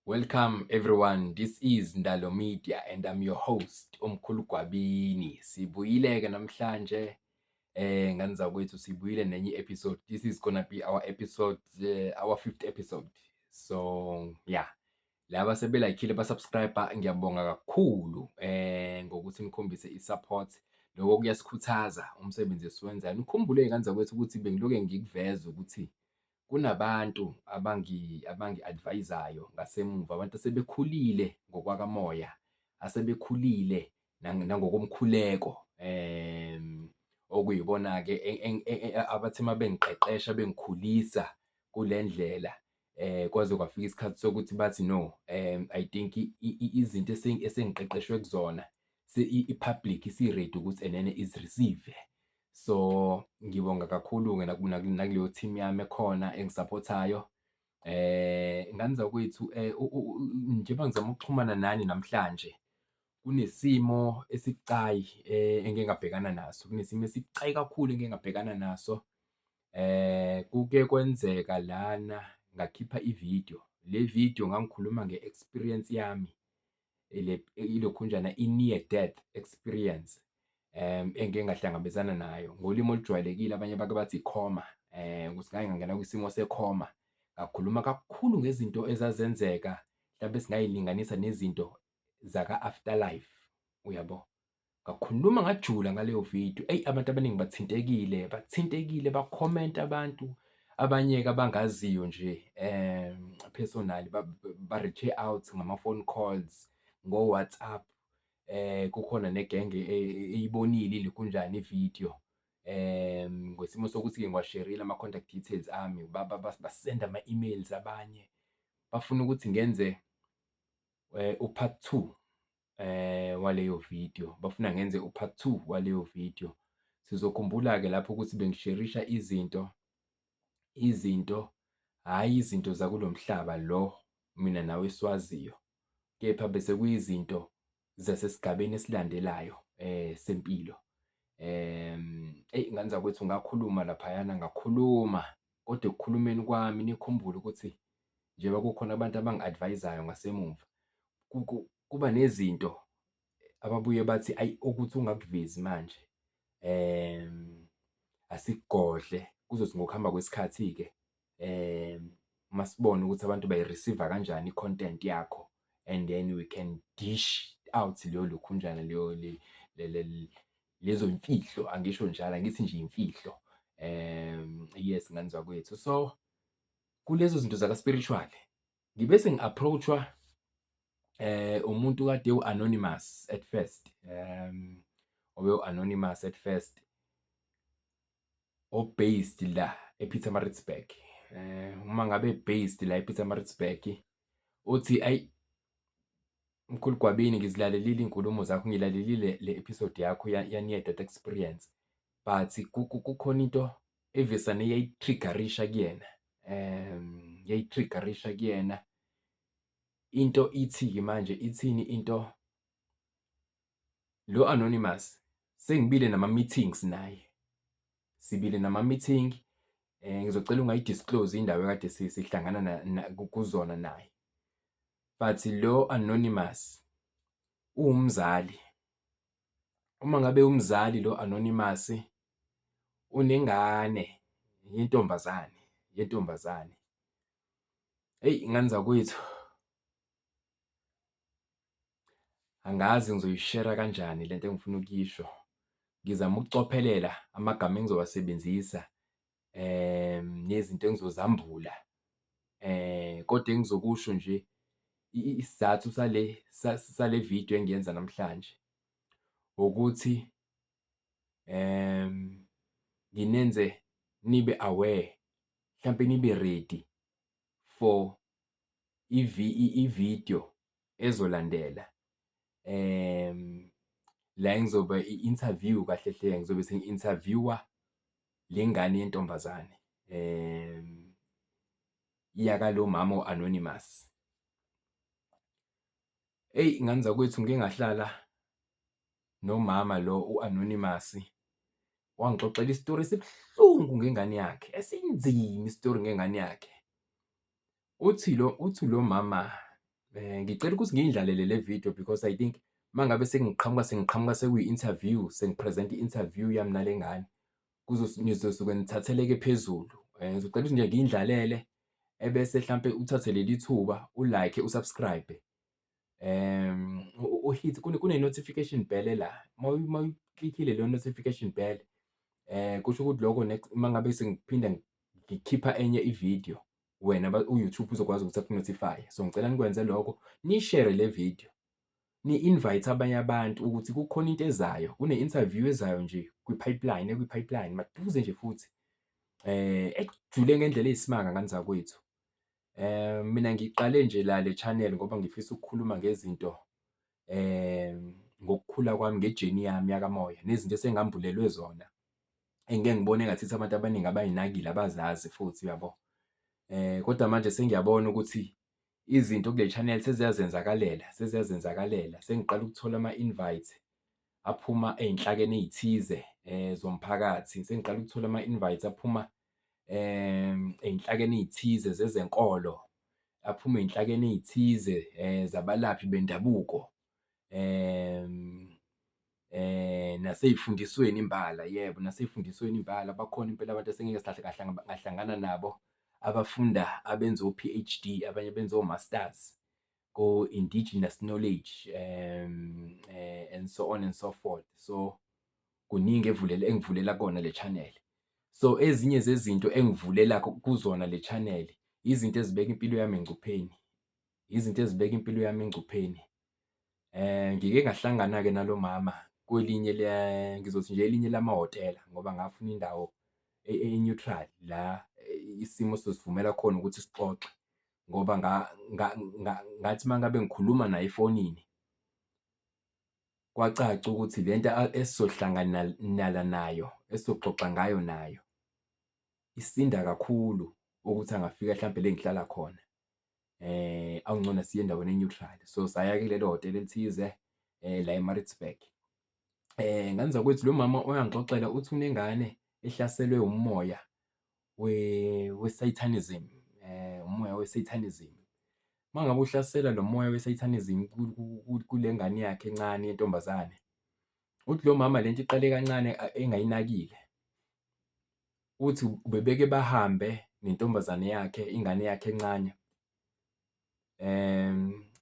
Welcome everyone. This is Ndalo Media and I'm your host Omkhulu Gwabini. Sibuyile-ke namhlanje ngani zakwethu sibuyile nenye episode. This is gonna be our episode our fifth episode. So yeah. Laba sebelayikhile basubscribe ngiyabonga kakhulu ngokuthi nikhombise isupport. Lokho kuyasikhuthaza umsebenzi esiwenzayo. Nikhumbule ngani zakwethu ukuthi bengiloke ngikuveza ukuthi kunabantu abangi-advise-ayo ngasemuva, abantu asebekhulile ngokwakamoya, asebekhulile nangokomkhuleko, okuyibona-ke abathi uma bengiqeqesha bengikhulisa kule ndlela, kwaze kwafika isikhathi sokuthi bathi no, I think izinto esengiqeqeshwe kuzona i-public isi-ready ukuthi enene izi-receive. So ngibonga kakhulu-ke nakuleyo team yami ekhona engisapothayo. Ngani zakwethu njengoba ngizama ukuxhumana nani namhlanje, kunesimo esibucayi engike ngabhekana naso. Kunesimo esibucayi kakhulu engike ngabhekana naso. Kuke kwenzeka lana ngakhipha ividiyo. Le video ngangikhuluma nge-experience yami, ilokhunjana i-near death experience engike ngahlangabezana nayo. Ngolimi olujwayelekile abanye bake bathi i-coma, ukuthi ngake ngangena kwisimo se-coma. Ngakhuluma kakhulu ngezinto ezazenzeka mhlampe esingayilinganisa nezinto zaka-afterlife, uyabo? Ngakhuluma ngajula ngaleyo video. Eyi, abantu abaningi bathintekile, bakhomenta abantu. Abanye-ke abangaziyo nje personally ba-reach out ngama-phone calls, ngo-WhatsApp. Kukhona negenge eyibonile ilokhunjana ividiyo. Ngesimo sokuthi-ke ngiwasherile ama-contact details ami, basenda ama-emails abanye. Bafuna ukuthi ngenze u-part 2 waleyo video. Bafuna ngenze u-part 2 waleyo video. Sizokhumbula-ke lapho ukuthi bengisherisha izinto, hhayi izinto zakulo mhlaba lo mina nawe esiwaziyo, kepha bese kuyizinto zasesigabeni esilandelayo sempilo. Eyi, ngani zakwethu ngakhuluma laphayana, ngakhuluma, kodwa ekukhulumeni kwami nikhumbule ukuthi njengoba kukhona abantu abangi-advise-ayo ngasemuva, kuba nezinto ababuye bathi ayi ukuthi ungakuvezi manje, asikugodle kuzothi ngokuhamba kwesikhathi-ke masibone ukuthi abantu bayi-receive kanjani i-content yakho, and then we can dish out leyo lokhunjana lezo yimfihlo, angisho njalo, angithi nje imfihlo. Yes, ngani zakwethu. So kulezo zinto zaka-spiritual ngibe sengi-approach-wa umuntu kade u-anonymous at first, obe-u-anonymous at first, o-based la ePietermaritzburg. Uma ngabe e-based la ePietermaritzburg, uthi ayi Mkhulu Gwabini, ngizilalelile iy'nkulumo zakho, ngilalelile le episode yakho ya-near death experience, but kukhona into evesane yayi-trigger-risha kuyena. Yayi-trigger-risha kuyena. Into ithi-ke manje, ithini into, lo anonymous sengibile nama-meetings naye. Sibile nama-meeting, ngizocela ungayi-disclose indawo ekade sihlangana kuzona naye. But lo anonymous uwumzali. Uma ngabe umzali lo anonymous unengane yentombazane. Eyi, ngani zakwethu, angazi ngizoyishera kanjani lento engifuna ukuyisho. Ngizama ukucophelela amagama engizowasebenzisa, nezinto engizozambula, kodwa engizokusho nje isizathu sale video engiyenza namhlanje ukuthi nginenze nibe aware, mhlampe nibe ready for ividiyo ezolandela. La ngizobe i-interview kahle hle, ngizobe sengi-interview-wa le ngane yentombazane yakalo mama o-anonymous. Eyi, ngani zakwethu, ngike ngahlala nomama lo u-anonymous, wangixoxela isitori esibuhlungu ngengane yakhe, esinzima isitori ngengane yakhe. Uthi lo mama Ngicela ukuthi ngiyidlalele le video because I think uma ngabe sengiqhamuka sekuyi-interview, sengiphrizenta i-interview yami nale ngane, nizosuke nithatheleke phezulu. Ngizocela ukuthi nje ngiyidlalele, ebese hlampe uthathe leli thuba u-like, u-subscribe. U-hit kune-notification bell la. Uma uyiklikhile leyo notification bell, kusho ukuthi lokho next uma ngabe sengiphinda ngikhipha enye ividiyo, wena u-YouTube uzokwazi ukuthi aku-notify-e. So, ngicela nikwenze lokho, niyi-share le video, ni-invite abanye abantu ukuthi kukhona into ezayo, kune-interview ezayo nje ekwi-pipeline, maduze nje futhi, ejule ngendlela eyisimanga ngani zakwethu. Mina ngiqale nje le channel ngoba ngifisa ukukhuluma ngezinto, ngokukhula kwami, nge-journey yami yakamoya, nezinto esengambulelwe zona, engike ngibone engathithi abantu abaningi abay'nakile, abazazi futhi, uyabo? Kodwa manje sengiyabona ukuthi izinto kule channel seziyazenzakalela. Sengiqala ukuthola ama-invite aphuma ey'nhlakeni ey'thize zomphakathi. Sengiqala ukuthola ama-invite aphuma ey'nhlakeni ey'thize zezenkolo, aphuma ey'nhlakeni ey'thize zabalaphi bendabuko, nasey'fundisweni imbala, yebo, nasey'fundisweni imbala. Bakhona impela abantu esengike ngahlangana nabo, abafunda, abenza o-P_H_D, abanye benza o-masters ko-indigenous knowledge, and so on and so forth. So, kuningi engivulela kona le channel. So, ezinye zezinto engivulela kuzona le channel, izinto ezibeka impilo yami engcupheni, izinto ezibeka impilo yami engcupheni. Ngike ngahlangana-ke nalo mama kwelinye ngizothi nje elinye lamahhotela, ngoba ngafuna indawo e-neutral la isimo sizosivumela khona ukuthi sixoxe, ngoba ngathi uma ngabe ngikhuluma naye efonini, kwacaca ukuthi lento esizohlangana nayo, esizoxoxa ngayo nayo, isinda kakhulu ukuthi angafika hlampe la engihlala khona. Akungcono siye endaweni e-neutral. So, saya-ke kulelo hhotela elithize la e-Maritzburg. Ngani zakwethu, lo mama uyangixoxela uthi unengane ehlaselwe umoya we-Satanism, umoya we-Satanism. Uma ngabe uhlasela lo moya we-Satanism kule ngane yakhe encane yentombazane, uthi lo mama lento iqale kancane engayinakile. Uthi ubebeke bahambe nentombazane yakhe, ingane yakhe encane,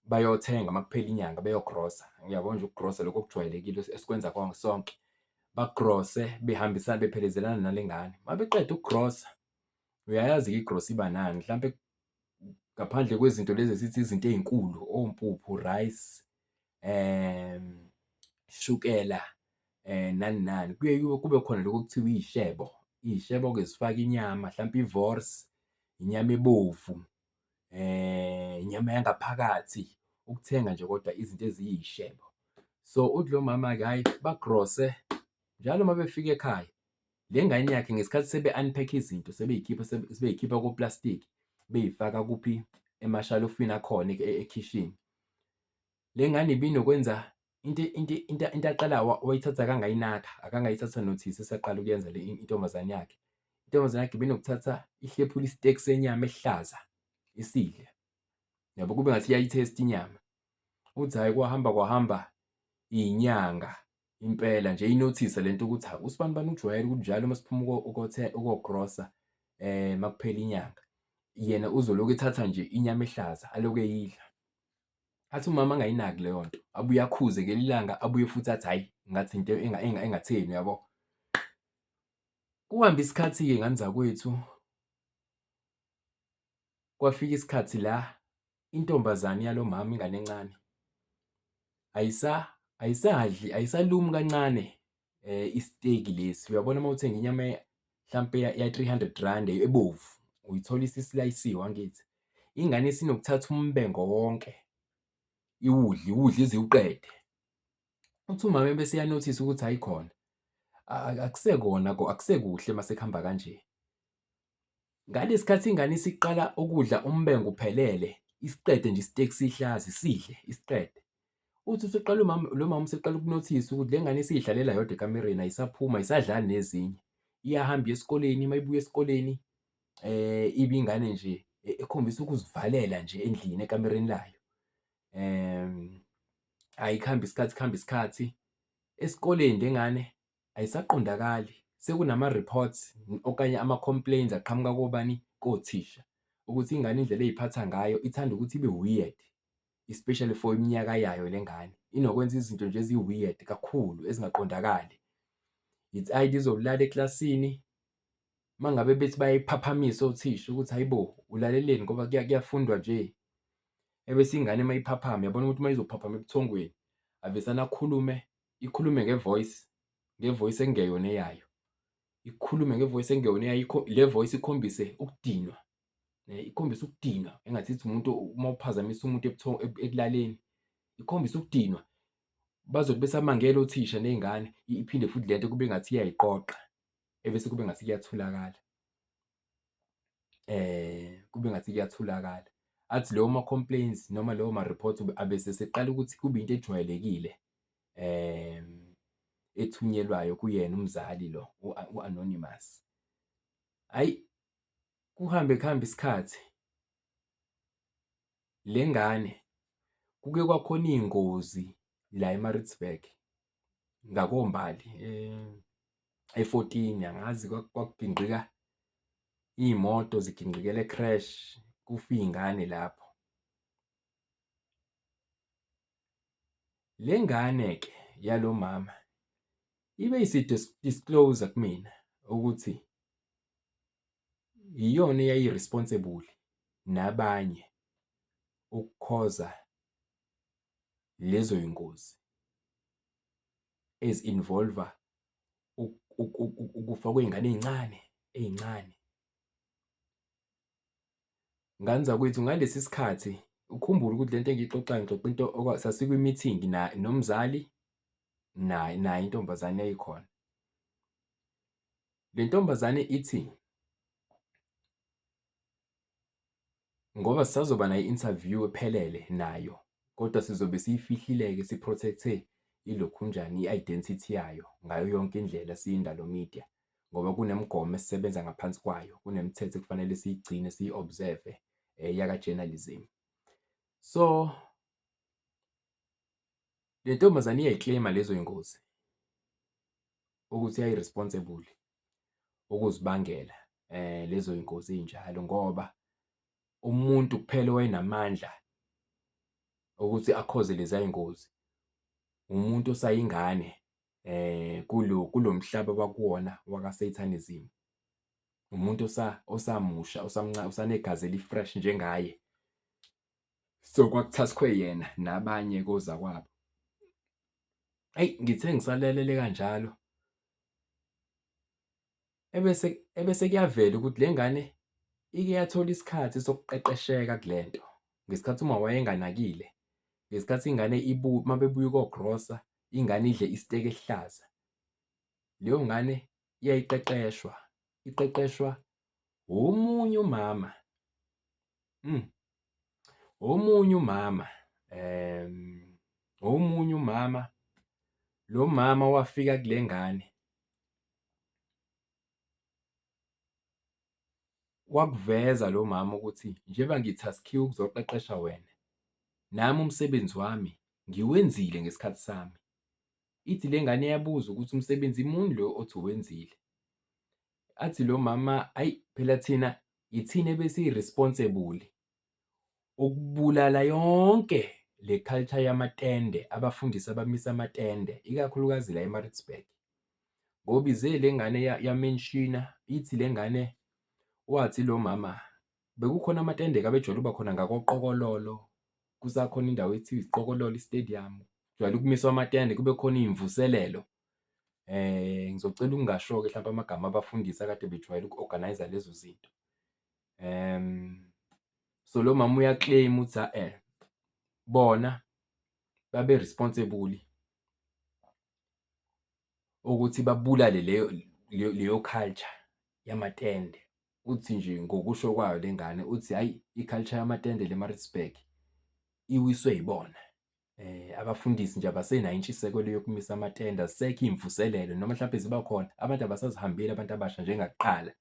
bayothenga uma kuphela inyanga, beyogrosa. Ngiyabona nje ukugrosa lokho okujwayelekile esikwenza sonke. Bagrose, behambisana, bephelezelana nale ngane. Uma beqeda ukugrosa, uyayazi-ke igrosa iba nani, mhlampe ngaphandle kwezinto lezi esithi izinto ey'nkulu, ompuphu, rice, shukela, nani nani, kuye kube khona lokhu okuthiwa iy'shebo. Iy'shebo-ke zifaka inyama, hlampe ivorsi, inyama ebovu, inyama yangaphakathi, ukuthenga nje kodwa izinto eziyiy'shebo. So, uthi lo mama-ke, hhayi, bagrose, njalo uma befika ekhaya, le ngane yakhe ngesikhathi sebe-unpack-a izinto, sebey'khipha koplastiki, bey'faka kuphi, emashalofini akhona ekhishini. Le ngane ibinokwenza into aqala wayithatha akangayinaka, akangayithatha notice esaqala ukuyenza intombazane yakhe. Intombazane yakhe ibinokuthatha ihlephule isiteki senyama ehlaza, isidle, yabo, kube ngathi iyayithesta inyama. Uthi hhayi, kwahamba iy'nyanga impela nje inothisa lento ukuthi, hawu, usibanibani ujwayele ukuthi njalo uma siphuma ukuyogrosa uma kuphela inyanga, yena uzolokhu ethatha nje inyama ehlaza alokhu eyidla. Athi umama angayinaki leyo nto, abuye akhuze ngelinye ilanga, abuye futhi athi, hhayi, ngathi into engatheni, uyabo? Kuhambe isikhathi-ke ngani zakwethu, kwafika isikhathi la intombazane yalo mama, ingane encane, ayisadli, ayisalumi kancane isiteki lesi. Uyabona uma uthenga inyama hlampe ya-R300 ebovu, uyithola isilayisiwe, angithi? Ingane isinokuthatha umbengo wonke, iwudle ize iwuqede. Uthi umama ebese eyanothisa ukuthi hhayi khona, akusekuhle uma sekuhamba kanje. Ngalesi sikhathi ingane isiqala ukudla umbengo uphelele, isiqede nje isiteki sihlaza, isidle, isiqede. Uthi usuqala lo mama useqala ukunothisa ukuthi le ngane isiy'hlalela yodwa ekamereni, ayisaphumi, ayisadlali nezinye. Iyahamba iye esikoleni, uma ibuya esikoleni, ibe ingane nje ekhombisa ukuzivalela nje endlini ekamereni layo. Ayikhambi isikhathi kuhamba isikhathi. Esikoleni le ngane ayisaqondakali. Sekunama-reports okanye ama-complaints aqhamuka kobani? Kothisha, ukuthi ingane indlela ey'phatha ngayo ithanda ukuthi ibe weird, especially for iminyaka yayo le ngane. Inokwenza izinto nje ezi-weird kakhulu ezingaqondakali. It's either izolala eklasini, uma ngabe bethi bayayiphaphamisa othisha ukuthi hhayi bo, ulaleleni ngoba kuyafundwa nje. Ebese ingane uma iphaphama, uyabona ukuthi uma izophaphama ebuthongweni, avesane ikhulume nge-voice ekungeyona eyayo. Ikhulume nge-voice ekungeyona eyayo, le voice ikhombise ukudinwa, ikhombise ukudinwa, engathi ithi umuntu uma uphazamisa umuntu ekulaleni, ikhombise ukudinwa. Bazothi besamangele othisha ney'ngane, iphinde futhi le nto kube engathi iyayiqoqa, ebese kube engathi kuyathulakala. Kube engathi kuyathulakala. Athi lawo ma-complaints noma lawo ma-reports abese seqala ukuthi kube into ejwayelekile ethunyelwayo kuyena umzali lo, u-Anonymous. Hhayi, kuhambe kuhambe isikhathi, le ngane kuke kwakhona iy'ngozi la e-Maritzburg, ngakoMbali, e-14. Angazi kwakugingqika iy'moto zigingqikela e-crash, kufa iy'ngane lapho. Le ngane-ke yalo mama ibe disclose kumina ukuthi iyona eyayi-responsible nabanye ukukhoza lezo y'ngozi ezi-involve-a ukufa kwey'ngane ey'ncane. Ngane zakwethu, ngalesi sikhathi ukhumbule ukuthi le nto engiyixoxayo ngixoxa into sasikwi-meeting nomzali naye intombazane eyayikhona. Le ntombazane ithi ngoba sisazoba nayo i-interview ephelele nayo, kodwa sizobe siyifihlile-ke si-protect-e ilokhunjani i-identity yayo ngayo yonke indlela siyindalo media, ngoba kunemigomo esisebenza ngaphansi kwayo, kunemithetho ekufanele siyigcine, siyi-observe-e yaka-journalism. So, le ntombazane iyay'kleyima lezo y'ngozi ukuthi yayi-responsible ukuzibangela lezo y'ngozi ey'njalo, ngoba umuntu kuphela owayenamandla ukuthi akhoze leziya y'ngozi umuntu osayingane kulo mhlaba abakuwona waka-Satanism. Umuntu osamusha, usanegazi eli-fresh njengaye. So, kwakuthaskwe yena nabanye-ke ozakwabo. Eyi, ngithe ngisalalele kanjalo, ebese kuyavela ukuthi le ngane ike yathola isikhathi sokuqeqesheka kule nto. Ngesikhathi uma wayenganakile, ngesikhathi ingane uma bebuya ukuyogrosa, ingane idle isiteki esihlaza. Leyo ngane iyayiqeqeshwa, iqeqeshwa omunye umama, omunye umama, omunye umama. Lo mama wafika kule ngane wakuveza lo mama ukuthi njengoba ngithaskhiwe ukuzoqeqesha wena, nami umsebenzi wami ngiwenzile ngesikhathi sami. Ithi le ngane iyabuza ukuthi umsebenzi muni lo othi uwenzile? Athi lo mama, ayi phela thina yithina ebesiyi-responsible ukubulala yonke le culture yamatende, abafundisi abamisa amatende, ikakhulukazi la e-Maritzburg. Ngoba ize le ngane yamenshina, ithi le ngane, wathi lo mama, bekukhona amatende-ke abejwayele ukuba khona ngakoQokololo, kusakhona indawo ethiwa iQokololo Stadium, kujwayele ukumiswa amatende, kube khona iy'mvuselelo. Ngizocela ukungasho-ke hlampe amagama abafundisi akade bejwayele uku-organise-a lezo zinto. So, lo mama uya-claim-a ukuthi bona babe-responsible ukuthi babulale leyo culture yamatende. Uthi nje ngokusho kwayo le ngane, uthi hhayi, i-culture yamatende le e-Maritzburg iwiswe yibona. Abafundisi nje abasenayo intshisekelo yokumisa amatende, azisekho iy'mvuselelo, noma hlampe ziba khona, abantu abasazihambeli abantu abasha njengakuqala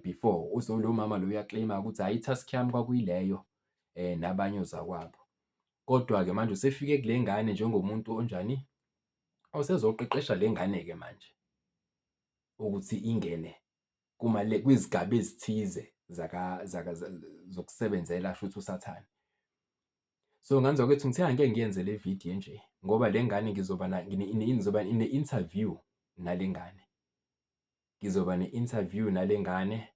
before. So, lo mama lo uya-claim-a ukuthi hhayi, i-task yami kwakuyileyo nabanye ozakwabo. Kodwa-ke manje usefike kule ngane njengomuntu onjani, osezoqeqesha le ngane-ke manje ukuthi ingene kwizigaba ezithize zokusebenzela shuthi usathane. So nganzakwethu ngithe angeke ngiyenze le vidiyo nje ngoba le ngane ngizoba ne-interview nale ngane. Ngizoba ne-interview nale ngane.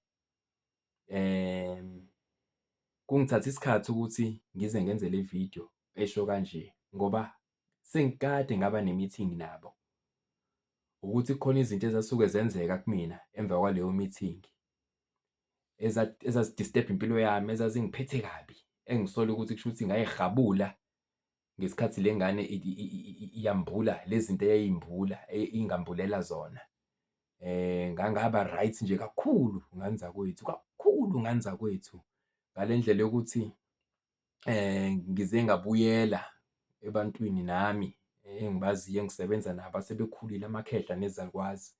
Kungithatha isikhathi ukuthi ngize ngenze le vidiyo esho kanje ngoba sengikade ngaba ne-meeting nabo, ukuthi kukhona izinto ezasuke zenzeka kumina emva kwaleyo meeting ezazidistebha impilo yami, ezazingiphethe kabi, engisola ukuthi kushuthi ngay'rhabula ngesikhathi le ngane iyambula le zinto eyayimbula, ingambulela zona. Ngangaba right nje kakhulu ngani zakwethu, kakhulu ngani zakwethu, ngale ndlela yokuthi ngize ngabuyela ebantwini nami engibaziyo, engisebenza nabo asebekhulile, amakhehla nezalukwazi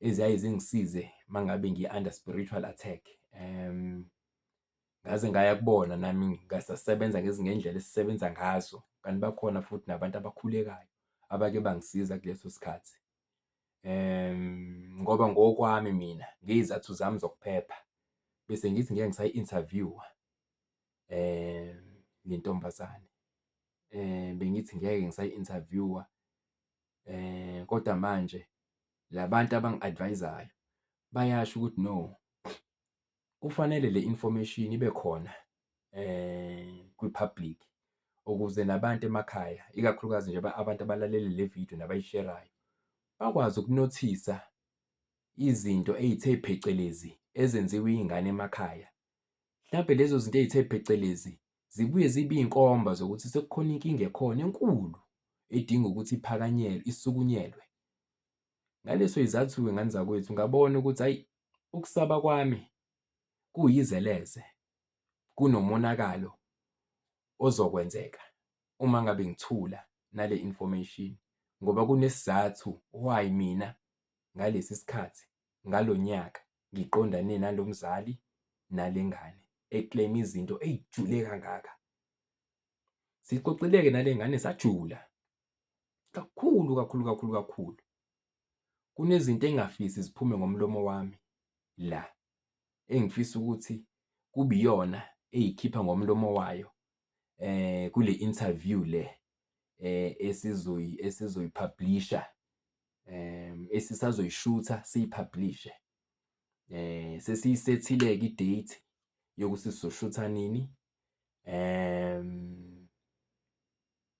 eziyaye zingisize uma ngabe ngi-under spiritual attack. Ngaze ngaya kubona nami ngasasebenza ngendlela esisebenza ngazo, kanti bakhona futhi nabantu abakhulekayo abake bangisiza kuleso sikhathi. Ngoba ngokwami mina ngey'zathu zami zokuphepha bese ngithi ngike ngisayi-interview-wa le ntombazane. Bengithi ngeke ngisayi-interview-wa kodwa manje la bantu abangi-advise-ayo bayasho ukuthi no, kufanele le information ibe khona kwi-public ukuze nabantu emakhaya, ikakhulukazi nje abantu abalalele le vidiyo nabayisherayo, bakwazi ukunothisa izinto ey'the phecelezi ezenziwa iy'ngane emakhaya. Hlampe lezo zinto ey'the phecelezi zibuye zibe iy'nkomba zokuthi sekukhona inkinga ekhona enkulu edinga ukuthi iphakanyelwe, isukunyelwe. Ngaleso y'zathu-ke ngani zakwethu ngabona ukuthi hhayi, ukusaba kwami kuyizeleze kunomonakalo ozokwenzeka uma ngabe ngithula nale information, ngoba kunesizathu why mina ngalesi sikhathi, ngalo nyaka ngiqondane nalo mzali nale ngane e-claim-a izinto ey'jule kangaka. Sixoxile-ke nale ngane sajula kakhulu, kakhulu, kakhulu, kakhulu. Kunezinto engingafisi ziphume ngomlomo wami la, engifisa ukuthi kube iyona ey'khipha ngomlomo wayo kule interview le esizoyi-publish-a, esisazoyishutha siyipublish-e. Sesiyisethile-ke i-date yokuthi sizoshutha nini.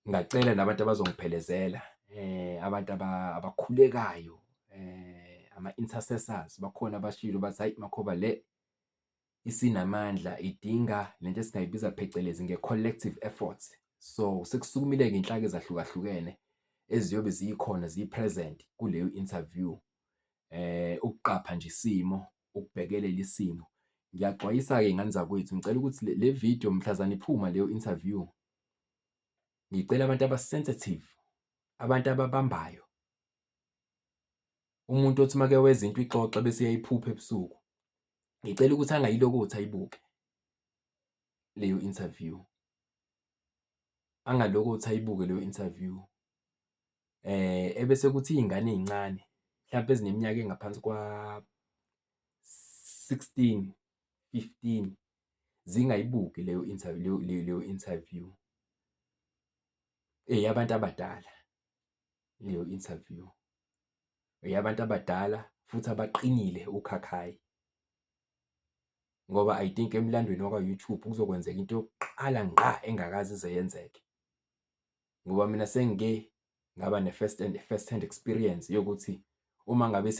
Ngingacela nabantu abazongiphelezela, abantu abakhulekayo, ama-intercessors, bakhona abashilo bathi, hhayi Makhoba, le isinamandla, idinga lento esingayibiza phecelezi nge-collective effort. So sekusukumile-ke iy'nhlaka ezahlukahlukene eziyobe zikhona ziyi-present kuleyo interview, ukuqapha nje isimo, ukubhekelela isimo. Ngiyaxwayisa-ke y'ngane zakwethu, ngicela ukuthi le vidiyo mhlazane iphuma leyo interview, ngicela abantu aba-sensitive, abantu ababambayo. Umuntu othi make wezwa into ixoxa bese uyayiphupha ebusuku, ngicela ukuthi angayilokothi ayibuke leyo interview, angalokothi ayibuke leyo interview. Ebese kuthi iy'ngane ey'ncane hlampe ezineminyaka engaphansi kwa-16, 15 zingayibuki leyo interview. Eyabantu abadala leyo interview, eyabantu abadala futhi abaqinile ukhakhayi, ngoba I think emlandweni wakwa-YouTube kuzokwenzeka into yokuqala ngqa engakaze ize yenzeke, ngoba mina sengike ngaba ne-first hand experience yokuthi uma ngabe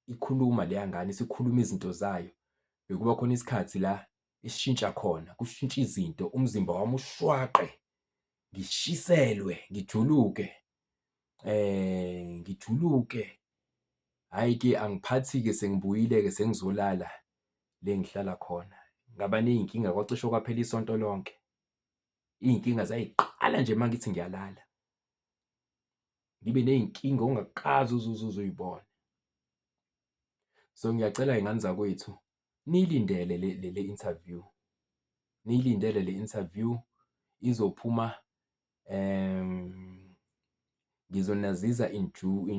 ikhuluma leya ngane, isikhuluma izinto zayo, bekuba khona isikhathi la isishintsha khona, kushintsha izinto, umzimba wami ushwaqe, ngishiselwe, ngijuluke, ngijuluke. Hhayi-ke angiphathi-ke sengibuyile-ke sengizolala le engihlala khona. Ngaba ney'nkinga kwacishe kwaphela isonto lonke. Iy'nkinga zayiqala nje uma ngithi ngiyalala, ngibe ney'nkinga ongakaze uze uy'bone. So ngiyacela y'ngane zakwethu, niyilindele le interview, niyilindele le interview izophuma um, ngizonazisa in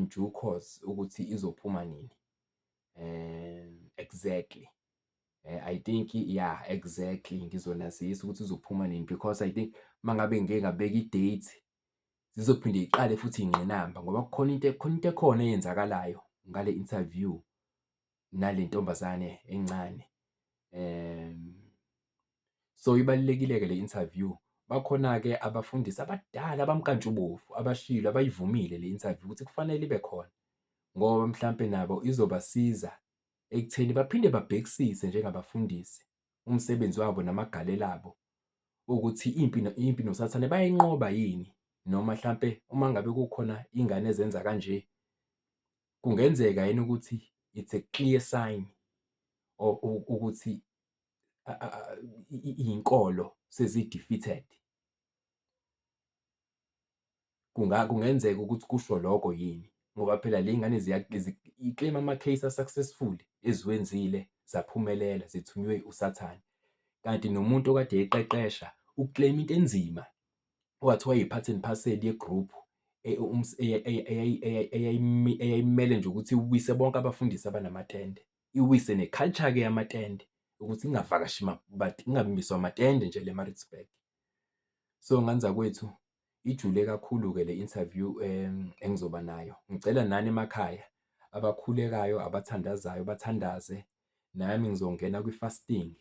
due course ukuthi izophuma nini. Exactly. I think yeah, exactly ngizonazisa ukuthi izophuma nini because I think mangabe ngike ngabeka i-date zizophinde yiqale futhi ingqinamba ngoba khona into ekhona eyenzakalayo ngale interview nale ntombazane encane. So ibalulekile-ke le interview. Bakhona-ke abafundisi abadala abamnkantshubovu abashilo abayivumile le interview ukuthi kufanele ibe khona ngoba mhlampe nabo izobasiza ekutheni baphinde babhekisise njengabafundisi umsebenzi wabo namagalelo abo ukuthi impi nosathane bayayinqoba yini, noma mhlampe uma ngabe kukhona ingane ezenza kanje, kungenzeka yini ukuthi it's a clear sign ukuthi iy'nkolo sezi-defeated. Kungenzeka ukuthi kusho lokho yini, ngoba phela ley'ngane i-claim-a ama-case a-successful eziwenzile zaphumelela zithunywe usathane. Kanti nomuntu okade eqeqesha uku-claim-a into enzima okwathiwa yi-part and parcel ye-group eyayimele nje ukuthi iwise bonke abafundisi abanamatende, iwise ne-culture-ke yamatende ukuthi ingamiswa amatende nje le-Maritzburg. So nganzakwethu ijule kakhulu-ke le interview engizoba nayo. Ngicela nani emakhaya abakhulekayo, abathandazayo bathandaze, nami ngizongena kwi-fasting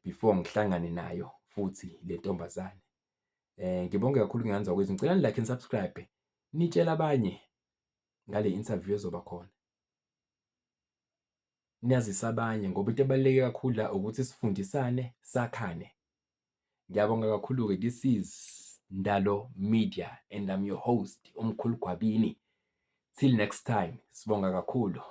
before ngihlangane nayo futhi le ntombazane. Ngibonge kakhulu nganzakwethu, ngicela ni-like ni-subscribe, nitshele abanye ngale interview ezoba khona. Niyazise abanye ngoba into ebaluleke kakhulu la ukuthi sifundisane, sakhane. Ngiyabonga kakhulu-ke. This is Ndalo Media and I'm your host, Umkhulu Gwabini. Till next time, sibonga kakhulu.